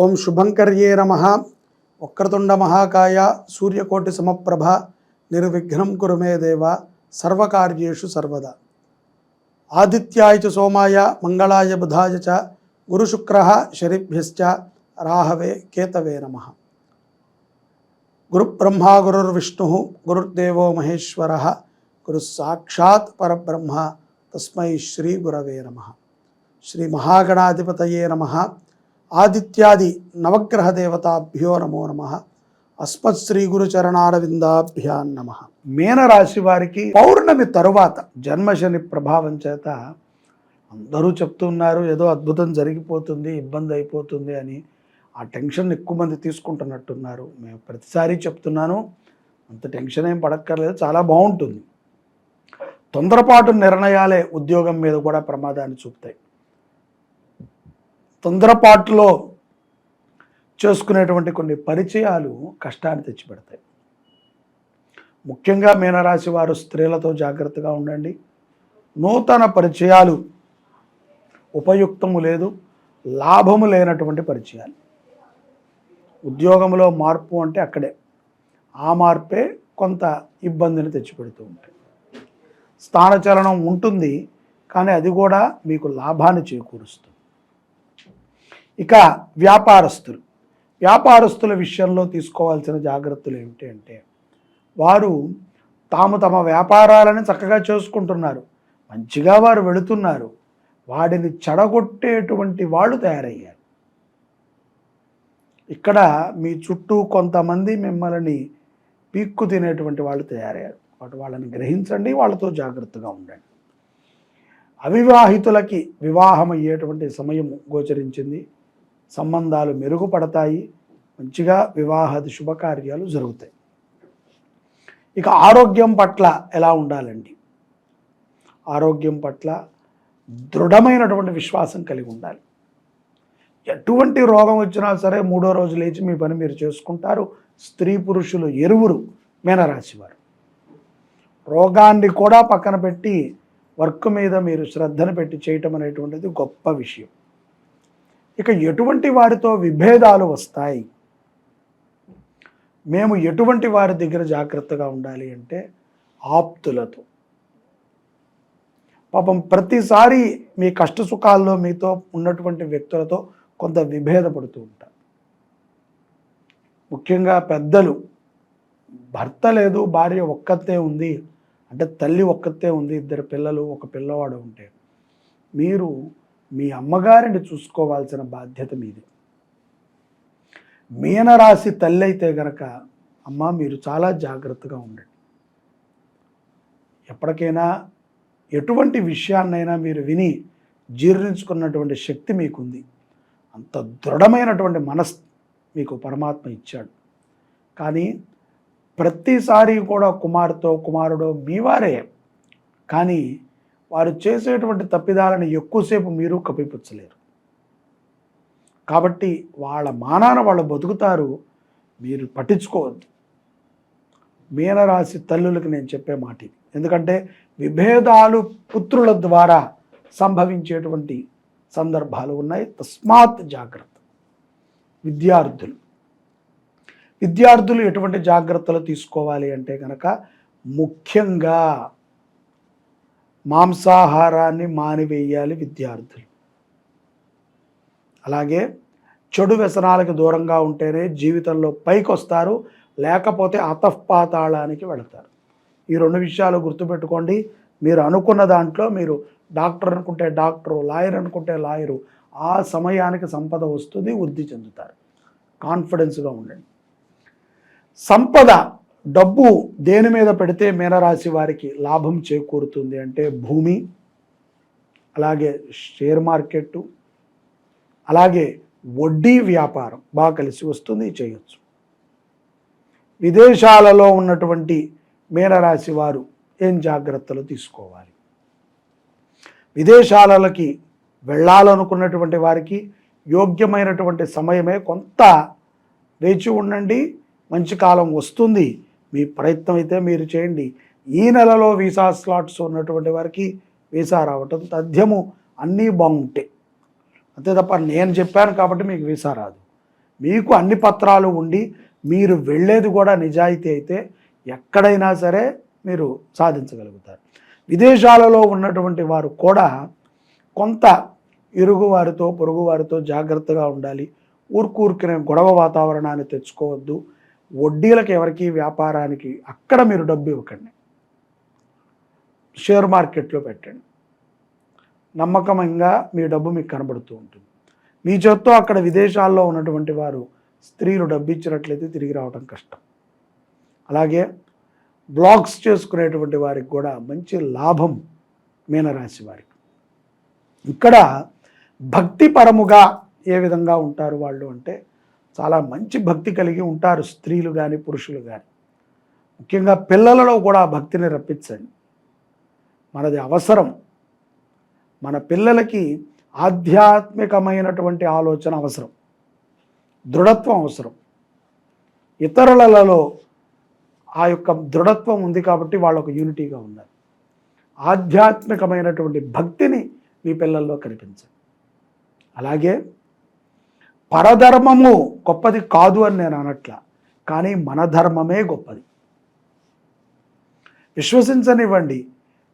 ఓం శుభంకర్యే నమః. వక్రతుండ మహాకాయ సూర్యకోటి సమప్రభ నిర్విఘ్నం కురు మే దేవ సర్వకార్యేషు సర్వదా. ఆదిత్యాయ చ సోమాయ మంగళాయ బుధాయ చ గురుశుక్రః శనిభ్యశ్చ రాహవే కేతవే నమః. గురుబ్రహ్మా గురుర్విష్ణుః గురుర్దేవో మహేశ్వరః గురు సాక్షాత్ పరబ్రహ్మ తస్మై శ్రీ గురవే నమః. శ్రీ మహాగణాధిపతయే నమః. ఆదిత్యాది నవగ్రహ దేవతాభ్యో నమో నమః. అస్మత్ శ్రీ గురుచరణారవిందాభ్యాన్ నమః. మీనరాశి వారికి పౌర్ణమి తరువాత జన్మశని ప్రభావం చేత అందరూ చెప్తున్నారు ఏదో అద్భుతం జరిగిపోతుంది, ఇబ్బంది అయిపోతుంది అని. ఆ టెన్షన్ ఎక్కువ మంది తీసుకుంటున్నట్టున్నారు. మేము ప్రతిసారి చెప్తున్నాను, అంత టెన్షన్ ఏం పడక్కర్లేదు, చాలా బాగుంటుంది. తొందరపాటు నిర్ణయాలే ఉద్యోగం మీద కూడా ప్రమాదాన్ని చూపుతాయి. తొందరపాటులో చేసుకునేటువంటి కొన్ని పరిచయాలు కష్టాన్ని తెచ్చిపెడతాయి. ముఖ్యంగా మీనరాశి వారు స్త్రీలతో జాగ్రత్తగా ఉండండి. నూతన పరిచయాలు ఉపయుక్తము లేదు, లాభము లేనటువంటి పరిచయాలు. ఉద్యోగంలో మార్పు అంటే అక్కడే ఆ మార్పే కొంత ఇబ్బందిని తెచ్చిపెడుతూ ఉంటాయి. స్థానచలనం ఉంటుంది, కానీ అది కూడా మీకు లాభాన్ని చేకూరుస్తుంది. ఇక వ్యాపారస్తుల విషయంలో తీసుకోవాల్సిన జాగ్రత్తలు ఏమిటి అంటే, వారు తమ వ్యాపారాలను చక్కగా చేసుకుంటున్నారు, మంచిగా వారు వెళుతున్నారు. వాడిని చెడగొట్టేటువంటి వాళ్ళు తయారయ్యారు. ఇక్కడ మీ చుట్టూ కొంతమంది మిమ్మల్ని పీక్కు తినేటువంటి వాళ్ళు తయారయ్యారు. వాళ్ళని గ్రహించండి, వాళ్ళతో జాగ్రత్తగా ఉండండి. అవివాహితులకి వివాహం అయ్యేటువంటి సమయం గోచరించింది. సంబంధాలు మెరుగుపడతాయి, మంచిగా వివాహాది శుభకార్యాలు జరుగుతాయి. ఇక ఆరోగ్యం పట్ల ఎలా ఉండాలండి? ఆరోగ్యం పట్ల దృఢమైనటువంటి విశ్వాసం కలిగి ఉండాలి. ఎటువంటి రోగం వచ్చినా సరే 3వ రోజు లేచి మీ పని మీరు చేసుకుంటారు. స్త్రీ పురుషులు ఇరువురు మీనరాశి వారు రోగాన్ని కూడా పక్కన పెట్టి వర్క్ మీద మీరు శ్రద్ధను పెట్టి చేయటం అనేటువంటిది గొప్ప విషయం. ఇక ఎటువంటి వారితో విభేదాలు వస్తాయి? మేము ఎటువంటి వారి దగ్గర జాగ్రత్తగా ఉండాలి అంటే, ఆప్తులతో. పాపం ప్రతిసారి మీ కష్ట సుఖాల్లో మీతో ఉన్నటువంటి వ్యక్తులతో కొంత విభేదపడుతూ ఉంటారు. ముఖ్యంగా పెద్దలు, భర్త లేదు, భార్య ఒక్కతే ఉంది అంటే, తల్లి ఒక్కతే ఉంది, 2 పిల్లలు, 1 పిల్లవాడు ఉంటే, మీరు మీ అమ్మగారిని చూసుకోవాల్సిన బాధ్యత మీది. మీనరాశి తల్లి అయితే గనక, అమ్మ మీరు చాలా జాగ్రత్తగా ఉండండి. ఎప్పటికైనా ఎటువంటి విషయాన్నైనా మీరు విని జీర్ణించుకున్నటువంటి శక్తి మీకుంది. అంత దృఢమైనటువంటి మనసు మీకు పరమాత్మ ఇచ్చాడు. కానీ ప్రతిసారి కూడా కుమారుడో మీవారే, కానీ వారు చేసేటువంటి తప్పిదాలను ఎక్కువసేపు మీరు కప్పిపుచ్చలేరు. కాబట్టి వాళ్ళ మానాన వాళ్ళు బతుకుతారు, మీరు పట్టించుకోవద్దు. మీనరాశి తల్లులకు నేను చెప్పే మాట ఇది. ఎందుకంటే విభేదాలు పుత్రుల ద్వారా సంభవించేటువంటి సందర్భాలు ఉన్నాయి. తస్మాత్ జాగ్రత్త. విద్యార్థులు ఎటువంటి జాగ్రత్తలు తీసుకోవాలి అంటే కనుక, ముఖ్యంగా మాంసాహారాన్ని మానివేయాలి విద్యార్థులు. అలాగే చెడు వ్యసనాలకు దూరంగా ఉంటేనే జీవితంలో పైకి వస్తారు, లేకపోతే అతఃపాతాళానికి వెళతారు. ఈ 2 విషయాలు గుర్తుపెట్టుకోండి. మీరు అనుకున్న దాంట్లో, మీరు డాక్టర్ అనుకుంటే డాక్టరు, లాయర్ అనుకుంటే లాయరు, ఆ సమయానికి సంపద వస్తుంది, వృద్ధి చెందుతారు. కాన్ఫిడెన్స్గా ఉండండి. సంపద, డబ్బు దేని మీద పెడితే మీనరాశి వారికి లాభం చేకూరుతుంది అంటే, భూమి, అలాగే షేర్ మార్కెట్టు, అలాగే వడ్డీ వ్యాపారం బాగా కలిసి వస్తుంది, చేయొచ్చు. విదేశాలలో ఉన్నటువంటి మీనరాశి వారు ఏం జాగ్రత్తలు తీసుకోవాలి? విదేశాలకి వెళ్ళాలనుకున్నటువంటి వారికి యోగ్యమైనటువంటి సమయమే. కొంత వేచి ఉండండి, మంచి కాలం వస్తుంది. మీ ప్రయత్నం అయితే మీరు చేయండి. ఈ నెలలో వీసా స్లాట్స్ ఉన్నటువంటి వారికి వీసా రావటం తథ్యము, అన్నీ బాగుంటాయి. అంతే తప్ప నేను చెప్పాను కాబట్టి మీకు వీసా రాదు. మీకు అన్ని పత్రాలు ఉండి మీరు వెళ్ళేది కూడా నిజాయితీ అయితే ఎక్కడైనా సరే మీరు సాధించగలుగుతారు. విదేశాలలో ఉన్నటువంటి వారు కూడా కొంత ఇరుగు వారితో పొరుగు వారితో జాగ్రత్తగా ఉండాలి. ఊరికనే గొడవ వాతావరణాన్ని తెచ్చుకోవద్దు. వడ్డీలకు ఎవరికి వ్యాపారానికి అక్కడ మీరు డబ్బు ఇవ్వకండి. షేర్ మార్కెట్లో పెట్టండి. నమ్మకంగా మీ డబ్బు మీకు కనబడుతూ ఉంటుంది. మీ చేత్తో అక్కడ విదేశాల్లో ఉన్నటువంటి వారు స్త్రీలు డబ్బు ఇచ్చినట్లయితే తిరిగి రావడం కష్టం. అలాగే బ్లాగ్స్ చేసుకునేటువంటి వారికి కూడా మంచి లాభం మీనరాశి వారికి. ఇక్కడ భక్తిపరముగా ఏ విధంగా ఉంటారు వాళ్ళు అంటే చాలా మంచి భక్తి కలిగి ఉంటారు, స్త్రీలు కానీ పురుషులు కానీ. ముఖ్యంగా పిల్లలలో కూడా భక్తిని రప్పించండి. మనది అవసరం. మన పిల్లలకి ఆధ్యాత్మికమైనటువంటి ఆలోచన అవసరం, దృఢత్వం అవసరం. ఇతరులలో ఆ యొక్క దృఢత్వం ఉంది కాబట్టి వాళ్ళు ఒక యూనిటీగా ఉన్నారు. ఆధ్యాత్మికమైనటువంటి భక్తిని మీ పిల్లల్లో కనిపించండి. అలాగే పరధర్మము గొప్పది కాదు అని నేను అనట్లా, కానీ మన ధర్మమే గొప్పది. విశ్వసించనివ్వండి.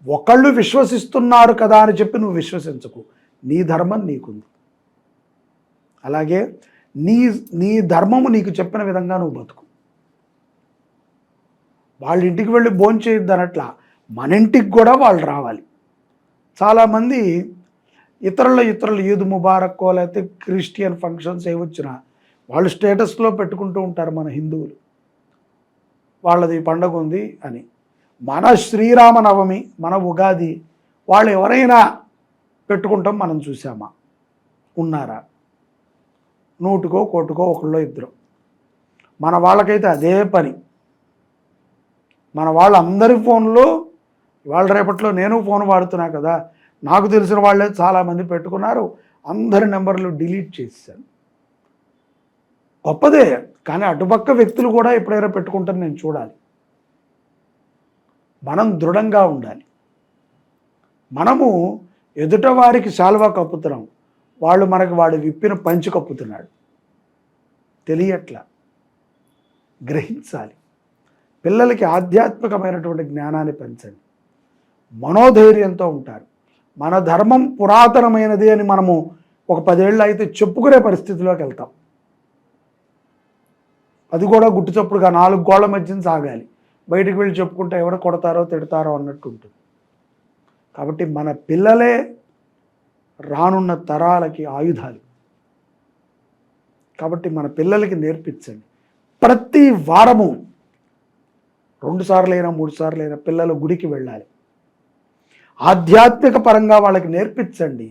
ఒకళ్ళు విశ్వసిస్తున్నారు కదా అని చెప్పి నువ్వు విశ్వసించకు. నీ ధర్మం నీకుంది. అలాగే నీ ధర్మము నీకు చెప్పిన విధంగా నువ్వు బతుకు. వాళ్ళ ఇంటికి వెళ్ళి భోంచేయద్దు అనట్లా, మన ఇంటికి కూడా వాళ్ళు రావాలి. చాలామంది ఇతరులు ఈద్ ముబారక్కో లేకపోతే క్రిస్టియన్ ఫంక్షన్స్ ఏవొచ్చినా వాళ్ళు స్టేటస్లో పెట్టుకుంటూ ఉంటారు మన హిందువులు, వాళ్ళది పండగ ఉంది అని. మన శ్రీరామనవమి, మన ఉగాది వాళ్ళు ఎవరైనా పెట్టుకుంటాం మనం చూసామా? ఉన్నారా? నూటికో కోటికో ఒకళ్ళో ఇద్దరు. మన వాళ్ళకైతే అదే పని. మన వాళ్ళందరి ఫోన్లో ఇవాళ రేపట్లో నేను ఫోన్ వాడుతున్నా కదా, నాకు తెలిసిన వాళ్ళే చాలామంది పెట్టుకున్నారు. అందరి నెంబర్లు డిలీట్ చేశాను. గొప్పదే, కానీ అటుపక్క వ్యక్తులు కూడా ఎప్పుడైనా పెట్టుకుంటారు నేను చూడాలి. మనం దృఢంగా ఉండాలి. మనము ఎదుట వారికి శాలువా కప్పుతున్నాం, వాళ్ళు మనకు వాడు విప్పిన పంచి కప్పుతున్నాడు. తెలియట్లా. గ్రహించాలి. పిల్లలకి ఆధ్యాత్మికమైనటువంటి జ్ఞానాన్ని పెంచండి. మనోధైర్యంతో ఉంటారు. మన ధర్మం పురాతనమైనది అని మనము ఒక 10 ఏళ్ళు అయితే చెప్పుకునే పరిస్థితిలోకి వెళ్తాం. అది కూడా గుట్టుచప్పుడుగా 4 గోళ్ల మధ్యన సాగాలి. బయటికి వెళ్ళి చెప్పుకుంటే ఎవరు కొడతారో తిడతారో అన్నట్టు ఉంటుంది. కాబట్టి మన పిల్లలే రానున్న తరాలకి ఆయుధాలు. కాబట్టి మన పిల్లలకి నేర్పించండి. ప్రతి వారము 2 సార్లైనా 3 సార్లైనా పిల్లలు గుడికి వెళ్ళాలి. ఆధ్యాత్మిక పరంగా వాళ్ళకి నేర్పించండి.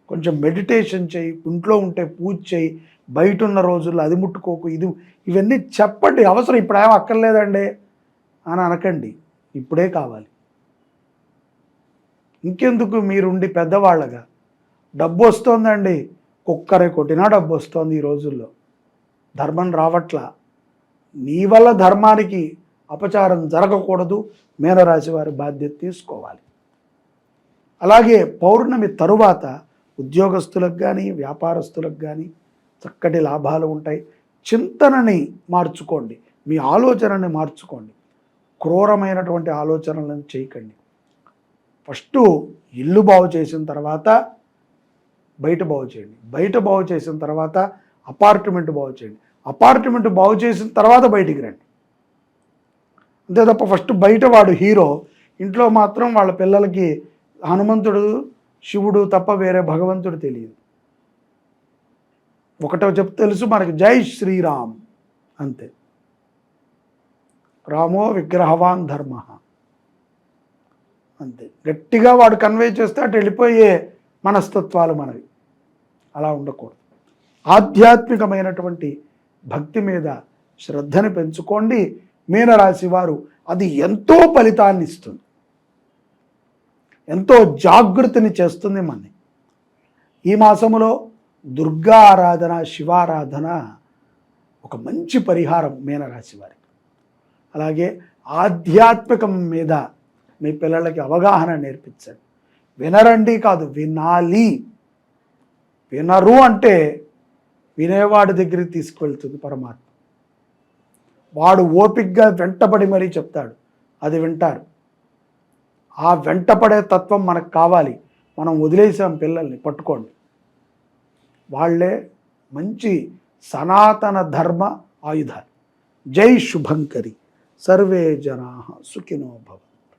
కొంచెం మెడిటేషన్ చేయి, ఇంట్లో ఉంటే పూజ చేయి, బయట ఉన్న రోజుల్లో అది ముట్టుకోకు, ఇవన్నీ చెప్పండి. అవసరం ఇప్పుడు ఏమో అక్కర్లేదండి అని అనకండి. ఇప్పుడే కావాలి. ఇంకెందుకు మీరుండి పెద్దవాళ్ళగా. డబ్బు వస్తుందండి, కుక్కరే కొట్టినా డబ్బు వస్తుంది ఈ రోజుల్లో. ధర్మం రావట్లా. నీ వల్ల ధర్మానికి అపచారం జరగకూడదు. మీనరాశి వారి బాధ్యత తీసుకోవాలి. అలాగే పౌర్ణమి తరువాత ఉద్యోగస్తులకు కానీ వ్యాపారస్తులకు కానీ చక్కటి లాభాలు ఉంటాయి. చింతనని మార్చుకోండి, మీ ఆలోచనని మార్చుకోండి. క్రూరమైనటువంటి ఆలోచనలను చేయకండి. ఫస్ట్ ఇల్లు బాగు చేసిన తర్వాత బయట బాగు చేయండి. బయట బాగు చేసిన తర్వాత అపార్ట్మెంట్ బాగు చేయండి. అపార్ట్మెంట్ బాగు చేసిన తర్వాత బయటికి రండి. అంతే తప్ప ఫస్ట్ బయట వాడు హీరో, ఇంట్లో మాత్రం వాళ్ళ పిల్లలకి హనుమంతుడు శివుడు తప్ప వేరే భగవంతుడు తెలియదు. ఒకటో తెలుసు మనకి, జై శ్రీరామ్ అంతే. రామో విగ్రహవాన్ ధర్మ అంతే. గట్టిగా వాడు కన్వే చేస్తే అటు వెళ్ళిపోయే మనస్తత్వాలు మనవి. అలా ఉండకూడదు. ఆధ్యాత్మికమైనటువంటి భక్తి మీద శ్రద్ధని పెంచుకోండి. మీనరాశి వారు అది ఎంతో ఫలితాన్ని ఇస్తుంది, ఎంతో జాగృతిని చేస్తుంది మనని. ఈ మాసములో దుర్గా ఆరాధన, శివారాధన ఒక మంచి పరిహారం మీనరాశి వారికి. అలాగే ఆధ్యాత్మికం మీద మీ పిల్లలకి అవగాహన నేర్పించండి. వినరండి కాదు, వినాలి. వినరు అంటే వినేవాడి దగ్గరికి తీసుకువెళ్తుంది పరమాత్మ. వాడు ఓపికగా వెంటబడి మరీ చెప్తాడు, అది వింటారు. ఆ వెంటపడే తత్వం మనకు కావాలి. మనం వదిలేసాం పిల్లల్ని, పట్టుకోండి. వాళ్ళే మంచి సనాతన ధర్మ ఆయుధాలు. జై శుభంకరి. సర్వే జనా సుఖినో భవ.